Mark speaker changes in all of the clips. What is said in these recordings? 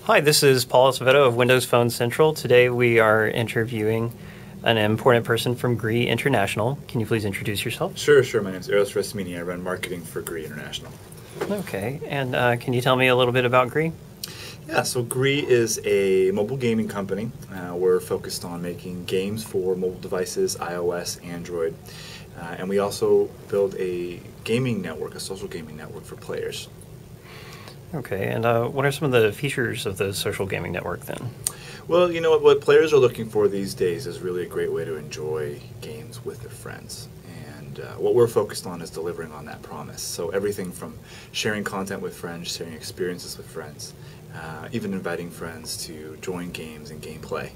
Speaker 1: Hi, this is Paul Acevedo of Windows Phone Central. Today we are interviewing an important person from GREE International. Can you please introduce yourself?
Speaker 2: Sure. My name is Eros Resmini. I run marketing for GREE International.
Speaker 1: Okay, and can you tell me a little bit about GREE?
Speaker 2: Yeah, so GREE is a mobile gaming company. We're focused on making games for mobile devices, iOS, Android, and we also build a gaming network, a social gaming network for players.
Speaker 1: Okay, and what are some of the features of the social gaming network then?
Speaker 2: Well, you know what players are looking for these days is really a great way to enjoy games with their friends. And what we're focused on is delivering on that promise. So everything from sharing content with friends, sharing experiences with friends, even inviting friends to join games and gameplay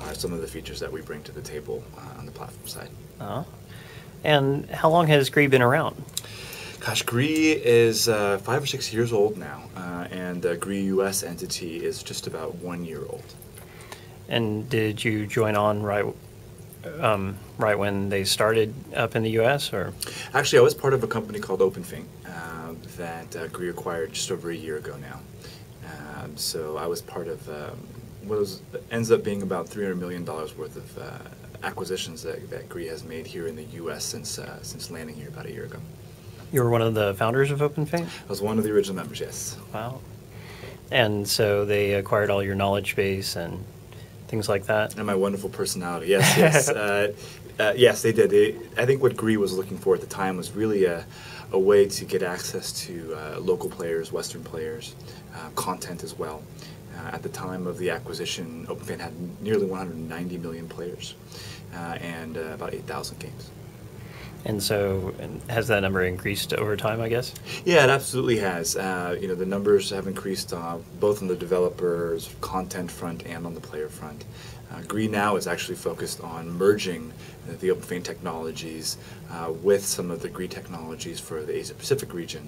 Speaker 2: are some of the features that we bring to the table on the platform side.
Speaker 1: And how long has GREE been around?
Speaker 2: Gosh, GREE is 5 or 6 years old now, and the GREE US entity is just about 1 year old.
Speaker 1: And did you join on right when they started up in the U.S., or?
Speaker 2: Actually, I was part of a company called OpenFink that GREE acquired just over a year ago now. So I was part of what ends up being about $300 million worth of acquisitions that GREE has made here in the U.S. since landing here about a year ago.
Speaker 1: You were one of the founders of OpenFink?
Speaker 2: I was one of the original members, yes.
Speaker 1: Wow. And so they acquired all your knowledge base and things like that?
Speaker 2: And my wonderful personality, yes. Yes, they did. I think what GREE was looking for at the time was really a way to get access to local players, Western players, content as well. At the time of the acquisition, OpenFink had nearly 190 million players and about 8,000 games.
Speaker 1: And so, has that number increased over time, I guess?
Speaker 2: Yeah, it absolutely has. The numbers have increased both on the developers, content front, and on the player front. GREE now is actually focused on merging the OpenFink technologies with some of the GREE technologies for the Asia Pacific region.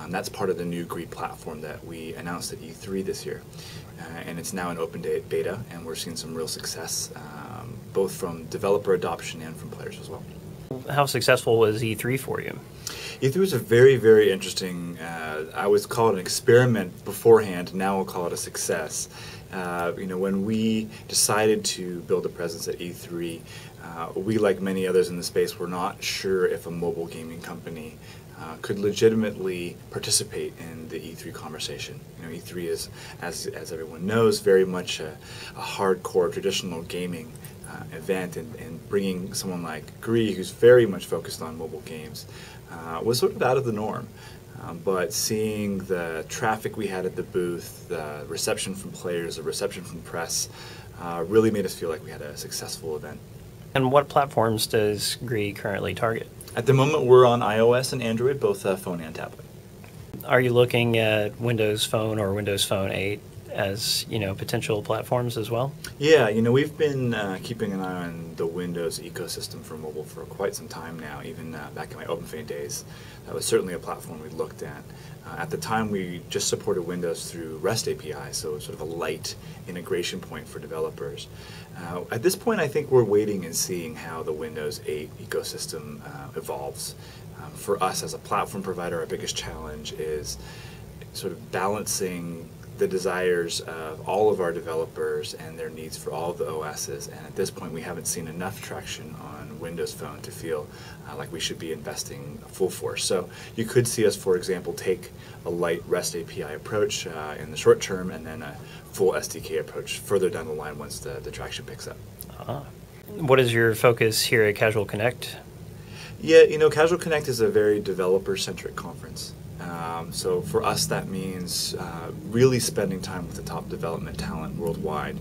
Speaker 2: That's part of the new GREE platform that we announced at E3 this year. And it's now in open beta, and we're seeing some real success, both from developer adoption and from players as well.
Speaker 1: How successful was E3 for you?
Speaker 2: E3 was a very, very interesting, I would call it an experiment beforehand, now I'll call it a success. When we decided to build a presence at E3, we, like many others in the space, were not sure if a mobile gaming company could legitimately participate in the E3 conversation. E3 is, as everyone knows, very much a hardcore traditional gaming event, and bringing someone like GREE, who's very much focused on mobile games, was sort of out of the norm. But seeing the traffic we had at the booth, the reception from players, the reception from press, really made us feel like we had a successful event.
Speaker 1: And what platforms does GREE currently target?
Speaker 2: At the moment, we're on iOS and Android, both phone and tablet.
Speaker 1: Are you looking at Windows Phone or Windows Phone 8 as potential platforms as well?
Speaker 2: Yeah, we've been keeping an eye on the Windows ecosystem for mobile for quite some time now, even back in my OpenFink days. That was certainly a platform we looked at. At the time, we just supported Windows through REST API, so it was sort of a light integration point for developers. At this point, I think we're waiting and seeing how the Windows 8 ecosystem evolves. For us as a platform provider, our biggest challenge is sort of balancing the desires of all of our developers and their needs for all of the OSs, and at this point we haven't seen enough traction on Windows Phone to feel like we should be investing full force. So you could see us, for example, take a light REST API approach in the short term, and then a full SDK approach further down the line once the traction picks up.
Speaker 1: What is your focus here at Casual Connect?
Speaker 2: Yeah, Casual Connect is a very developer-centric conference. So for us, that means really spending time with the top development talent worldwide.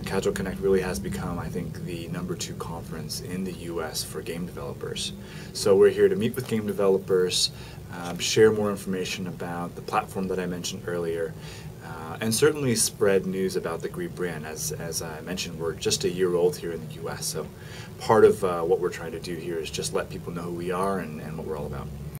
Speaker 2: Casual Connect really has become, I think, the #2 conference in the U.S. for game developers. So we're here to meet with game developers, share more information about the platform that I mentioned earlier, and certainly spread news about the GREE brand. As I mentioned, we're just a year old here in the U.S., so part of what we're trying to do here is just let people know who we are and what we're all about.